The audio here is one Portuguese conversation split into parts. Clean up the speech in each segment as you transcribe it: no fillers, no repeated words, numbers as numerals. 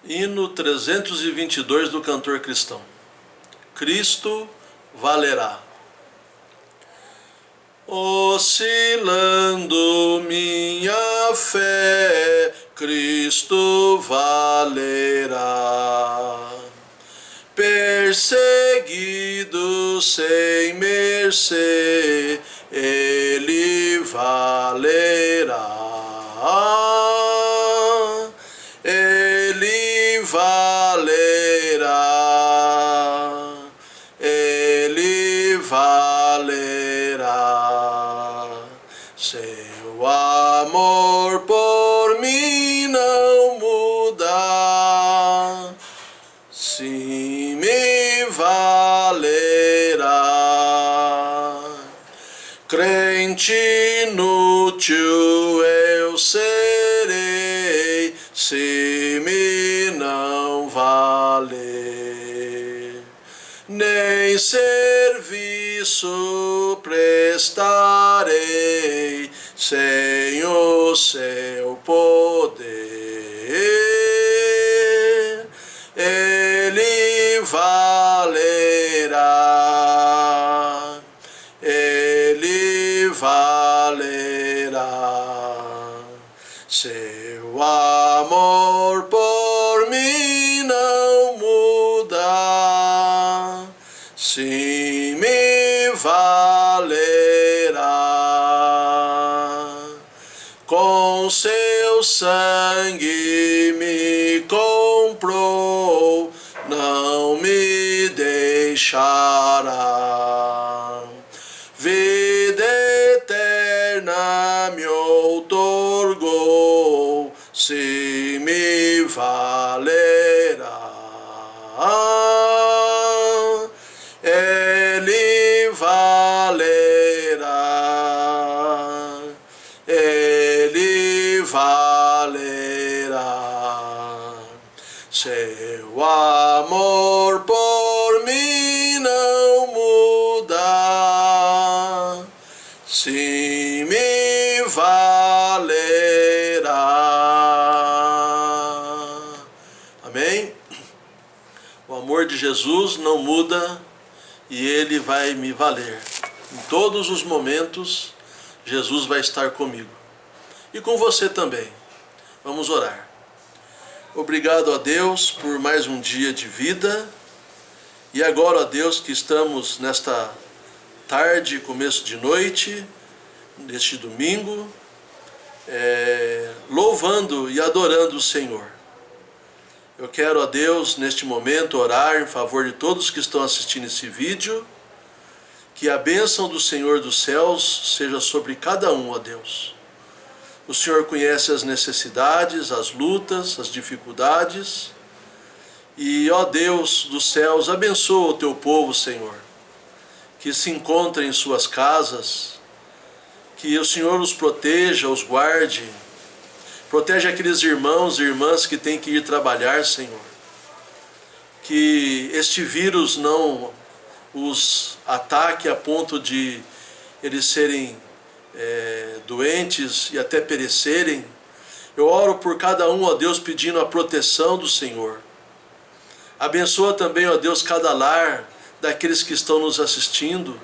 Hino 322 do cantor cristão. Cristo valerá. Oscilando minha fé, Cristo valerá. Perseguido sem mercê, Ele valerá. Ele valerá. Ele valerá. Seu amor por mim não muda, sim me valerá. Crente inútil eu serei, se me não valer. Nem serviço prestarei sem o seu poder. Ele valerá. Ele valerá. Seu amor por mim não muda, sim me valerá. Com seu sangue me comprou, não me deixará. Vida eterna me outorgou, se me valerá. Ele valerá. Ele valerá. Seu amor por mim não muda, sim me valerá. Amém? O amor de Jesus não muda e Ele vai me valer. Em todos os momentos, Jesus vai estar comigo. E com você também. Vamos orar. Obrigado a Deus por mais um dia de vida. E agora, ó Deus, que estamos nesta tarde, começo de noite, neste domingo, louvando e adorando o Senhor. Eu quero, ó Deus, neste momento, orar em favor de todos que estão assistindo esse vídeo, que a bênção do Senhor dos céus seja sobre cada um, ó Deus. O Senhor conhece as necessidades, as lutas, as dificuldades. E, ó Deus dos céus, abençoa o teu povo, Senhor, que se encontra em suas casas, que o Senhor os proteja, os guarde, protege aqueles irmãos e irmãs que têm que ir trabalhar, Senhor. Que este vírus não os ataque a ponto de eles serem doentes e até perecerem. Eu oro por cada um, ó Deus, pedindo a proteção do Senhor. Abençoa também, ó Deus, cada lar daqueles que estão nos assistindo.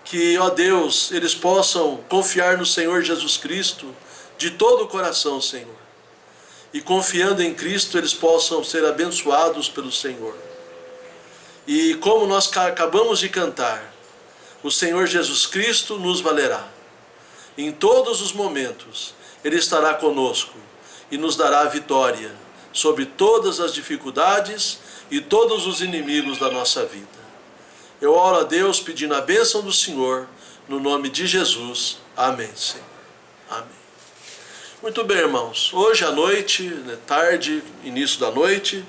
Que, ó Deus, eles possam confiar no Senhor Jesus Cristo de todo o coração, Senhor. E confiando em Cristo, eles possam ser abençoados pelo Senhor. E como nós acabamos de cantar, o Senhor Jesus Cristo nos valerá. Em todos os momentos, Ele estará conosco e nos dará vitória sobre todas as dificuldades e todos os inimigos da nossa vida. Eu oro a Deus pedindo a bênção do Senhor, no nome de Jesus. Amém, Senhor. Amém. Muito bem, irmãos. Hoje à noite, tarde, início da noite,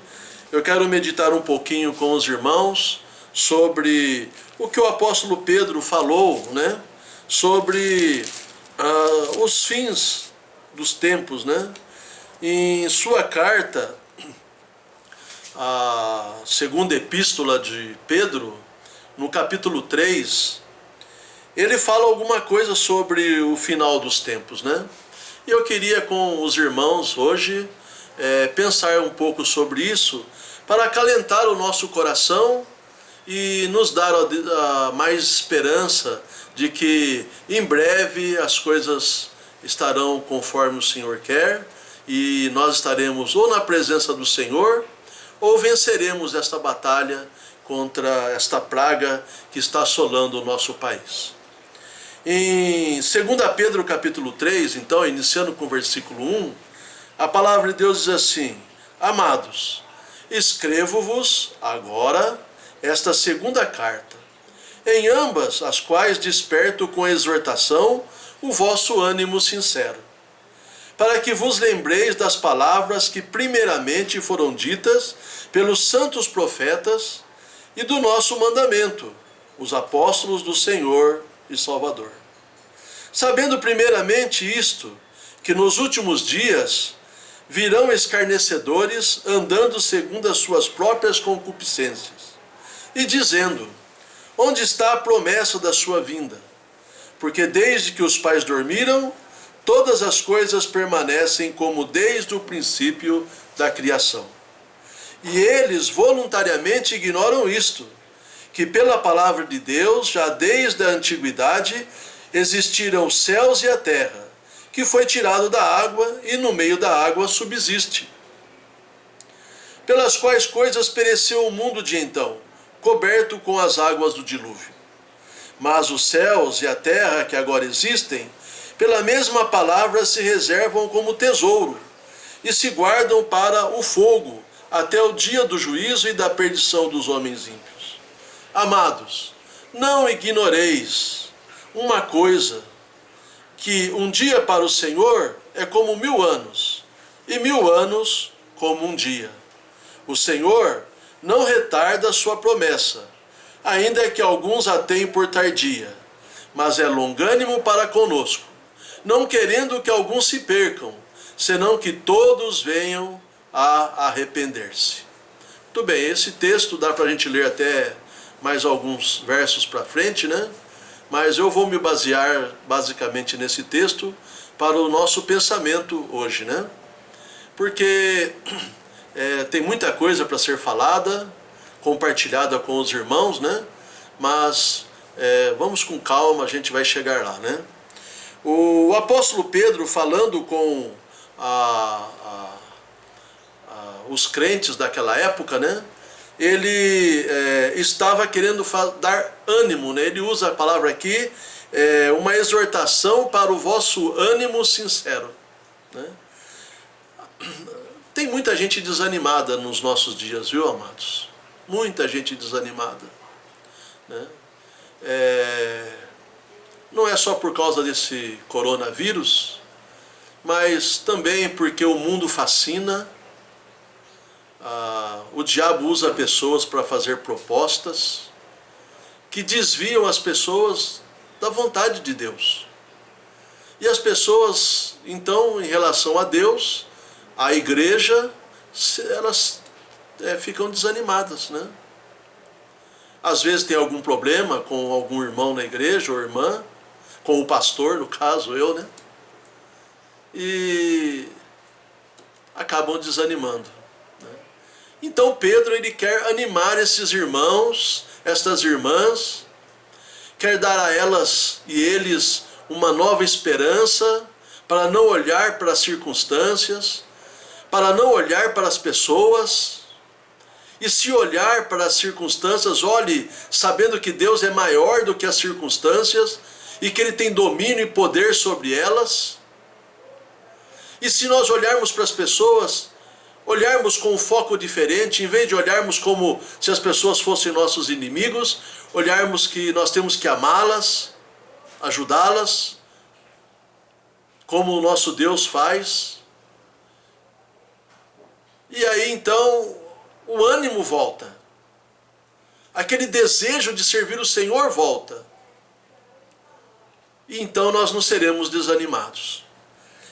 eu quero meditar um pouquinho com os irmãos sobre o que o apóstolo Pedro falou, sobre os fins dos tempos, Em sua carta, a segunda epístola de Pedro, no capítulo 3, ele fala alguma coisa sobre o final dos tempos, E eu queria com os irmãos hoje pensar um pouco sobre isso, para acalentar o nosso coração e nos dar mais esperança de que em breve as coisas estarão conforme o Senhor quer e nós estaremos ou na presença do Senhor ou venceremos esta batalha contra esta praga que está assolando o nosso país. Em 2 Pedro capítulo 3, então, iniciando com o versículo 1, a palavra de Deus diz assim: Amados, escrevo-vos agora esta segunda carta, em ambas as quais desperto com exortação o vosso ânimo sincero, para que vos lembreis das palavras que primeiramente foram ditas pelos santos profetas e do nosso mandamento, os apóstolos do Senhor e Salvador. Sabendo primeiramente isto, que nos últimos dias virão escarnecedores andando segundo as suas próprias concupiscências, e dizendo: onde está a promessa da sua vinda? Porque desde que os pais dormiram, todas as coisas permanecem como desde o princípio da criação. E eles voluntariamente ignoram isto, que pela palavra de Deus, já desde a antiguidade, existiram os céus e a terra, que foi tirado da água e no meio da água subsiste. Pelas quais coisas pereceu o mundo de então, coberto com as águas do dilúvio. Mas os céus e a terra que agora existem, pela mesma palavra se reservam como tesouro, e se guardam para o fogo, até o dia do juízo e da perdição dos homens ímpios. Amados, não ignoreis uma coisa, que um dia para o Senhor é como 1000 anos, e 1000 anos como um dia. O Senhor não retarda a sua promessa, ainda que alguns a tenham por tardia, mas é longânimo para conosco, não querendo que alguns se percam, senão que todos venham a arrepender-se. Muito bem, esse texto dá para a gente ler até mais alguns versos para frente, né? Mas eu vou me basear basicamente nesse texto para o nosso pensamento hoje, né? Porque tem muita coisa para ser falada, compartilhada com os irmãos, né? Mas vamos com calma, a gente vai chegar lá, né? O apóstolo Pedro, falando com os crentes daquela época, né? Ele estava querendo dar ânimo, né? Ele usa a palavra aqui, uma exortação para o vosso ânimo sincero, né? Tem muita gente desanimada nos nossos dias, viu, amados? Muita gente desanimada, né? Não é só por causa desse coronavírus, mas também porque o mundo fascina. O diabo usa pessoas para fazer propostas que desviam as pessoas da vontade de Deus. E as pessoas, então, em relação a Deus, a igreja, elas ficam desanimadas, né? Às vezes tem algum problema com algum irmão na igreja ou irmã, com o pastor, no caso eu, né? E acabam desanimando. Então Pedro, ele quer animar esses irmãos, estas irmãs, quer dar a elas e eles uma nova esperança, para não olhar para as circunstâncias, para não olhar para as pessoas, e se olhar para as circunstâncias, olhe sabendo que Deus é maior do que as circunstâncias, e que Ele tem domínio e poder sobre elas. E se nós olharmos para as pessoas, olharmos com um foco diferente, em vez de olharmos como se as pessoas fossem nossos inimigos, olharmos que nós temos que amá-las, ajudá-las, como o nosso Deus faz. E aí então o ânimo volta, aquele desejo de servir o Senhor volta, e então nós não seremos desanimados.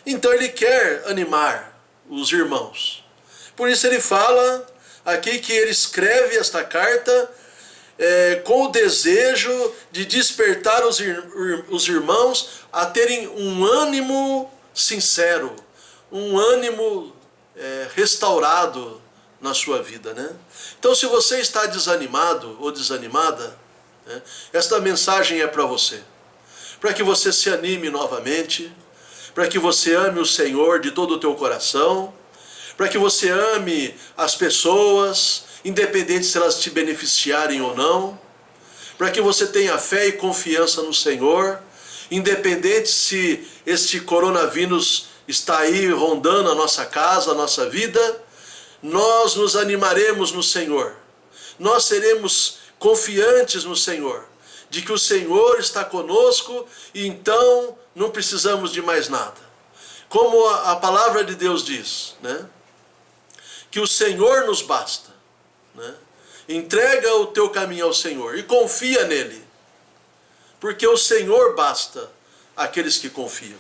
Então ele quer animar os irmãos. Por isso ele fala aqui que ele escreve esta carta com o desejo de despertar os irmãos a terem um ânimo sincero, um ânimo restaurado na sua vida, né? Então, se você está desanimado ou desanimada, né, esta mensagem é para você. Para que você se anime novamente, para que você ame o Senhor de todo o teu coração, para que você ame as pessoas, independente se elas te beneficiarem ou não, para que você tenha fé e confiança no Senhor, independente se este coronavírus está aí rondando a nossa casa, a nossa vida, nós nos animaremos no Senhor. Nós seremos confiantes no Senhor, de que o Senhor está conosco e então não precisamos de mais nada. Como a palavra de Deus diz, né? Que o Senhor nos basta, né? Entrega o teu caminho ao Senhor e confia nele, porque o Senhor basta aqueles que confiam.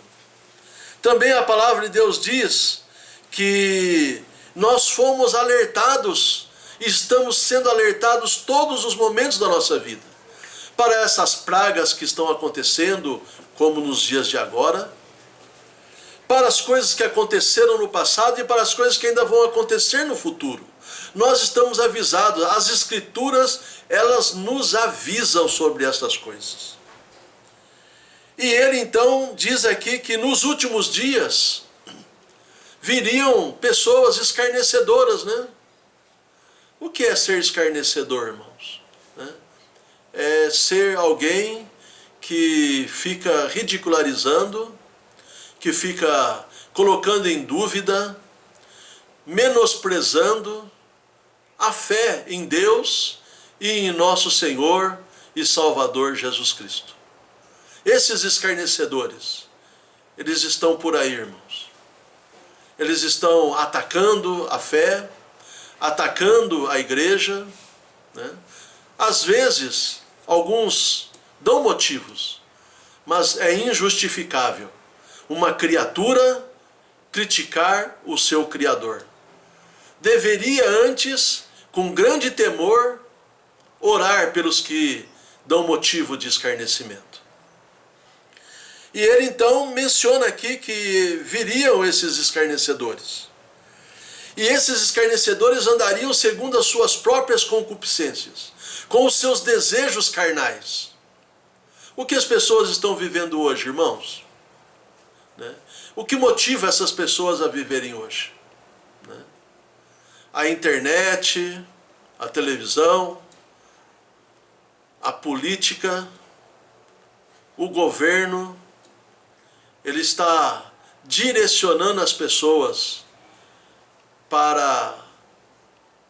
Também a palavra de Deus diz que nós fomos alertados, estamos sendo alertados todos os momentos da nossa vida, para essas pragas que estão acontecendo, como nos dias de agora, para as coisas que aconteceram no passado e para as coisas que ainda vão acontecer no futuro. Nós estamos avisados, as Escrituras, elas nos avisam sobre essas coisas. E ele então diz aqui que nos últimos dias viriam pessoas escarnecedoras, né? O que é ser escarnecedor, irmãos? É ser alguém que fica ridicularizando, que fica colocando em dúvida, menosprezando a fé em Deus e em nosso Senhor e Salvador Jesus Cristo. Esses escarnecedores, eles estão por aí, irmãos. Eles estão atacando a fé, atacando a igreja, né? Às vezes, alguns dão motivos, mas é injustificável uma criatura criticar o seu Criador. Deveria antes, com grande temor, orar pelos que dão motivo de escarnecimento. E ele então menciona aqui que viriam esses escarnecedores. E esses escarnecedores andariam segundo as suas próprias concupiscências, com os seus desejos carnais. O que as pessoas estão vivendo hoje, irmãos? Né? O que motiva essas pessoas a viverem hoje? Né? A internet, a televisão, a política, o governo, ele está direcionando as pessoas para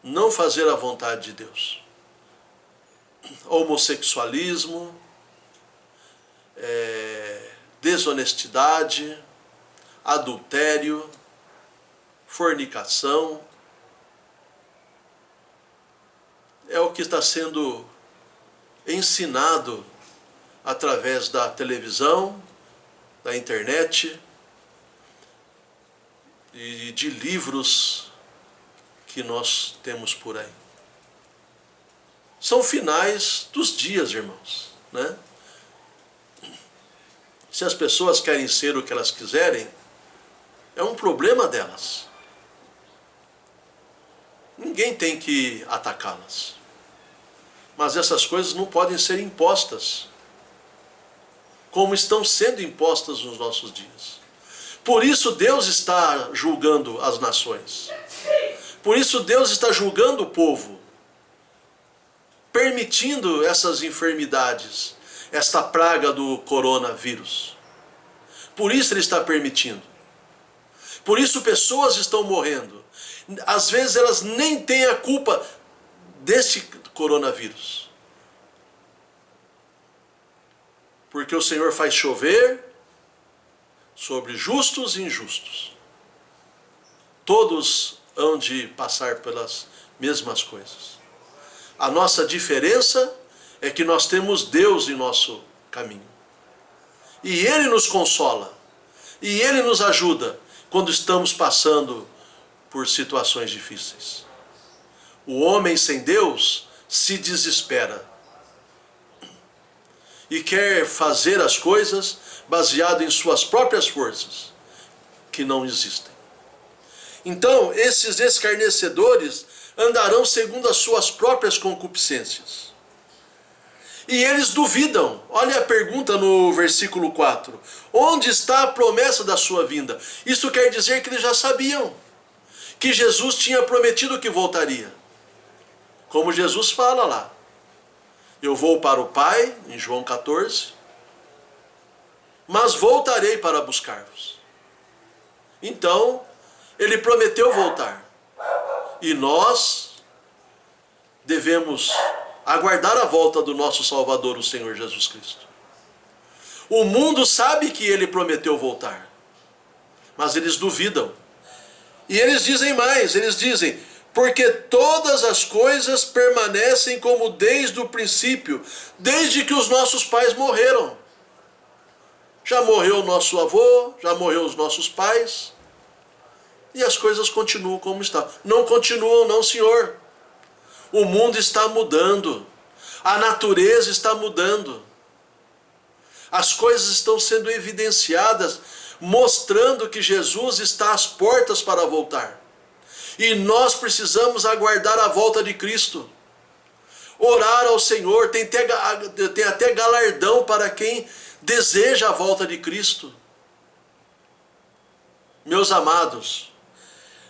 não fazer a vontade de Deus. Homossexualismo, desonestidade, adultério, fornicação. É o que está sendo ensinado através da televisão, da internet e de livros que nós temos por aí. São finais dos dias, irmãos, né? Se as pessoas querem ser o que elas quiserem, é um problema delas. Ninguém tem que atacá-las. Mas essas coisas não podem ser impostas, como estão sendo impostas nos nossos dias. Por isso Deus está julgando as nações. Por isso Deus está julgando o povo, permitindo essas enfermidades, esta praga do coronavírus. Por isso Ele está permitindo. Por isso pessoas estão morrendo. Às vezes elas nem têm a culpa desse coronavírus. Porque o Senhor faz chover sobre justos e injustos. Todos hão de passar pelas mesmas coisas. A nossa diferença é que nós temos Deus em nosso caminho. E Ele nos consola. E Ele nos ajuda quando estamos passando por situações difíceis. O homem sem Deus se desespera e quer fazer as coisas baseado em suas próprias forças, que não existem. Então, esses escarnecedores andarão segundo as suas próprias concupiscências. E eles duvidam. Olha a pergunta no versículo 4. Onde está a promessa da sua vinda? Isso quer dizer que eles já sabiam que Jesus tinha prometido que voltaria. Como Jesus fala lá. Eu vou para o Pai, em João 14, mas voltarei para buscar-vos. Então, ele prometeu voltar. E nós devemos aguardar a volta do nosso Salvador, o Senhor Jesus Cristo. O mundo sabe que ele prometeu voltar, mas eles duvidam. E eles dizem mais, eles dizem, porque todas as coisas permanecem como desde o princípio, desde que os nossos pais morreram. Já morreu o nosso avô, já morreu os nossos pais, e as coisas continuam como estão. Não continuam não, Senhor. O mundo está mudando, a natureza está mudando, as coisas estão sendo evidenciadas, mostrando que Jesus está às portas para voltar. E nós precisamos aguardar a volta de Cristo. Orar ao Senhor, tem até galardão para quem deseja a volta de Cristo. Meus amados,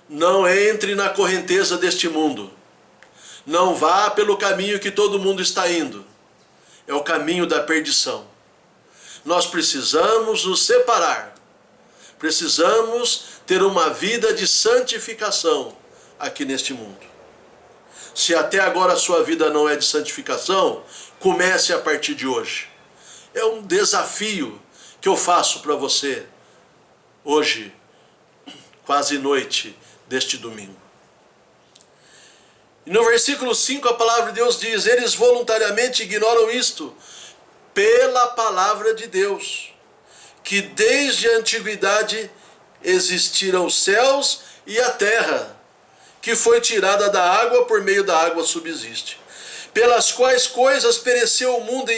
não entre na correnteza deste mundo. Não vá pelo caminho que todo mundo está indo. É o caminho da perdição. Nós precisamos nos separar. Precisamos ter uma vida de santificação aqui neste mundo. Se até agora a sua vida não é de santificação, comece a partir de hoje. É um desafio que eu faço para você hoje, quase noite deste domingo. E no versículo 5 a palavra de Deus diz, eles voluntariamente ignoram isto pela palavra de Deus, que desde a antiguidade existiram os céus e a terra, que foi tirada da água, por meio da água subsiste, pelas quais coisas pereceu o mundo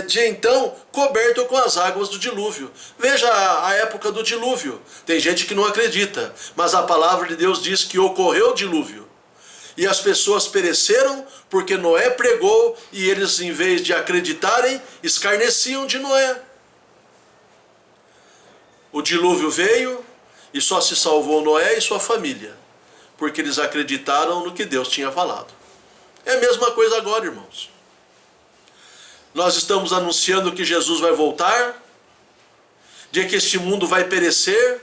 de então, coberto com as águas do dilúvio. Veja a época do dilúvio. Tem gente que não acredita, mas a palavra de Deus diz que ocorreu o dilúvio. E as pessoas pereceram porque Noé pregou e eles, em vez de acreditarem, escarneciam de Noé. O dilúvio veio e só se salvou Noé e sua família, porque eles acreditaram no que Deus tinha falado. É a mesma coisa agora, irmãos. Nós estamos anunciando que Jesus vai voltar, de que este mundo vai perecer,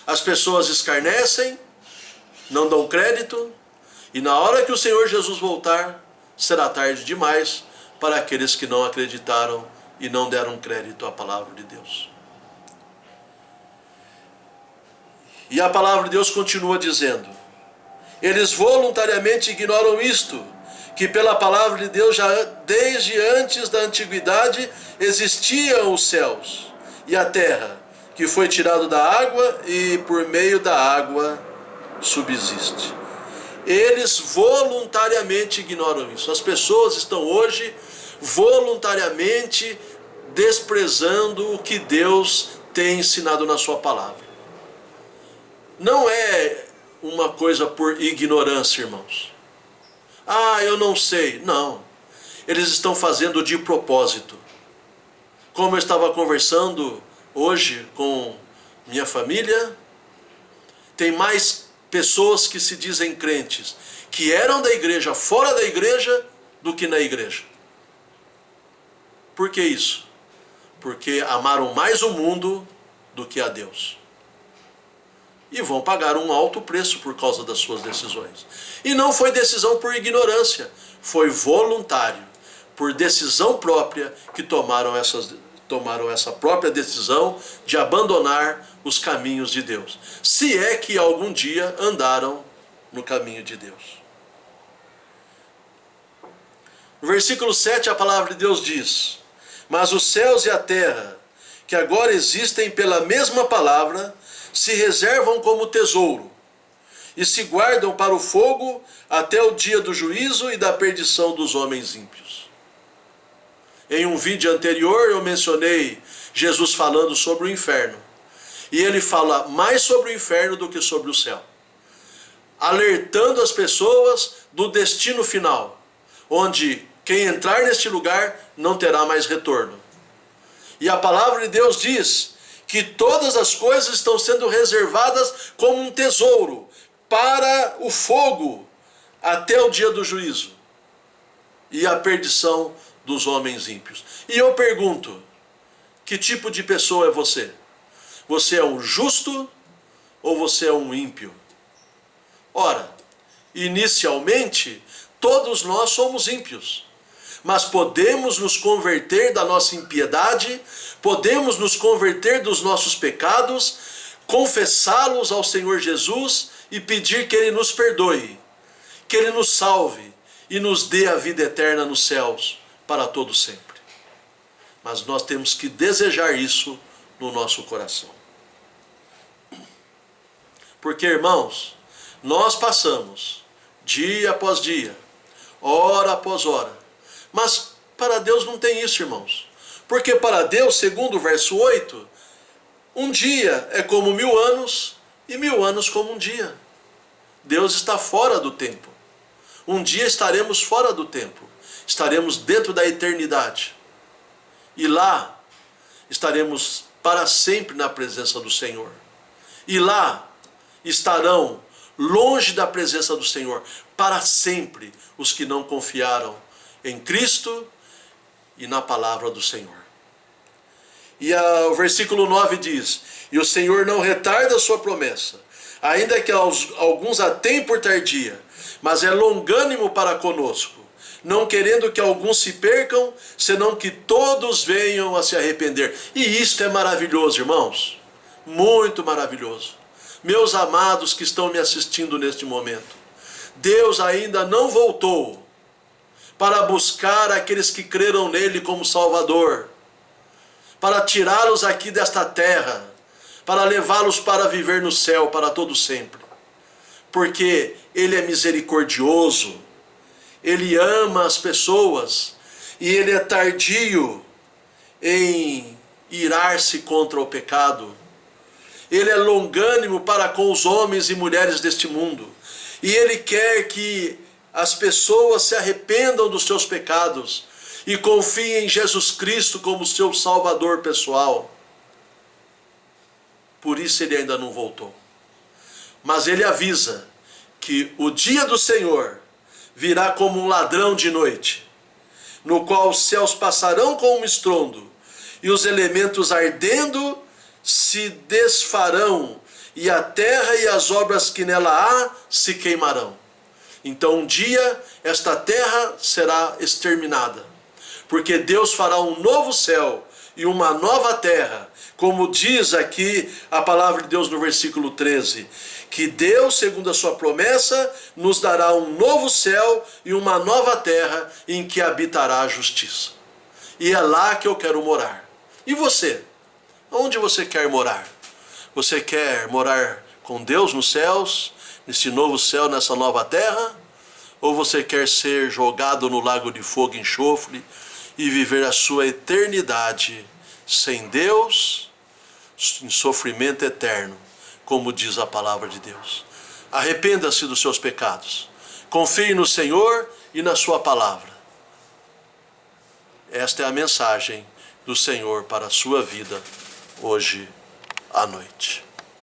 as pessoas escarnecem, não dão crédito, e na hora que o Senhor Jesus voltar, será tarde demais para aqueles que não acreditaram e não deram crédito à palavra de Deus. E a palavra de Deus continua dizendo, eles voluntariamente ignoram isto, que pela palavra de Deus já desde antes da antiguidade existiam os céus e a terra, que foi tirado da água e por meio da água subsiste. Eles voluntariamente ignoram isso. As pessoas estão hoje voluntariamente desprezando o que Deus tem ensinado na sua palavra. Não é uma coisa por ignorância, irmãos. Ah, eu não sei. Não. Eles estão fazendo de propósito. Como eu estava conversando hoje com minha família, tem mais pessoas que se dizem crentes, que eram da igreja, fora da igreja, do que na igreja. Por que isso? Porque amaram mais o mundo do que a Deus. E vão pagar um alto preço por causa das suas decisões. E não foi decisão por ignorância, foi voluntário, por decisão própria, que tomaram essa própria decisão de abandonar os caminhos de Deus. Se é que algum dia andaram no caminho de Deus. No versículo 7 a palavra de Deus diz, mas os céus e a terra, que agora existem pela mesma palavra, se reservam como tesouro e se guardam para o fogo até o dia do juízo e da perdição dos homens ímpios. Em um vídeo anterior eu mencionei Jesus falando sobre o inferno. E ele fala mais sobre o inferno do que sobre o céu, alertando as pessoas do destino final, onde quem entrar neste lugar não terá mais retorno. E a palavra de Deus diz que todas as coisas estão sendo reservadas como um tesouro para o fogo até o dia do juízo e a perdição dos homens ímpios. E eu pergunto, que tipo de pessoa é você? Você é um justo ou você é um ímpio? Ora, inicialmente, todos nós somos ímpios, mas podemos nos converter da nossa impiedade, podemos nos converter dos nossos pecados, confessá-los ao Senhor Jesus e pedir que Ele nos perdoe, que Ele nos salve e nos dê a vida eterna nos céus para todo sempre. Mas nós temos que desejar isso no nosso coração. Porque, irmãos, nós passamos dia após dia, hora após hora, mas para Deus não tem isso, irmãos. Porque para Deus, segundo o verso 8, um dia é como 1000 anos e 1000 anos como um dia. Deus está fora do tempo. Um dia estaremos fora do tempo, estaremos dentro da eternidade. E lá estaremos para sempre na presença do Senhor. E lá estarão longe da presença do Senhor para sempre os que não confiaram em Cristo e na palavra do Senhor. E o versículo 9 diz: e o Senhor não retarda a sua promessa, ainda que alguns a tenham por tardia, mas é longânimo para conosco, não querendo que alguns se percam, senão que todos venham a se arrepender. E isto é maravilhoso, irmãos, muito maravilhoso. Meus amados que estão me assistindo neste momento, Deus ainda não voltou para buscar aqueles que creram nele como Salvador, para tirá-los aqui desta terra, para levá-los para viver no céu para todo sempre. Porque Ele é misericordioso, Ele ama as pessoas e Ele é tardio em irar-se contra o pecado. Ele é longânimo para com os homens e mulheres deste mundo. E Ele quer que as pessoas se arrependam dos seus pecados e confiem em Jesus Cristo como seu Salvador pessoal. Por isso Ele ainda não voltou. Mas Ele avisa que o dia do Senhor virá como um ladrão de noite, no qual os céus passarão com um estrondo, e os elementos ardendo se desfarão, e a terra e as obras que nela há se queimarão. Então um dia esta terra será exterminada, porque Deus fará um novo céu e uma nova terra, como diz aqui a palavra de Deus no versículo 13, que Deus, segundo a sua promessa, nos dará um novo céu e uma nova terra em que habitará a justiça. E é lá que eu quero morar. E você? Onde você quer morar? Você quer morar com Deus nos céus, nesse novo céu, nessa nova terra? Ou você quer ser jogado no lago de fogo e enxofre e viver a sua eternidade sem Deus, em sofrimento eterno, como diz a palavra de Deus? Arrependa-se dos seus pecados, confie no Senhor e na sua palavra. Esta é a mensagem do Senhor para a sua vida hoje à noite.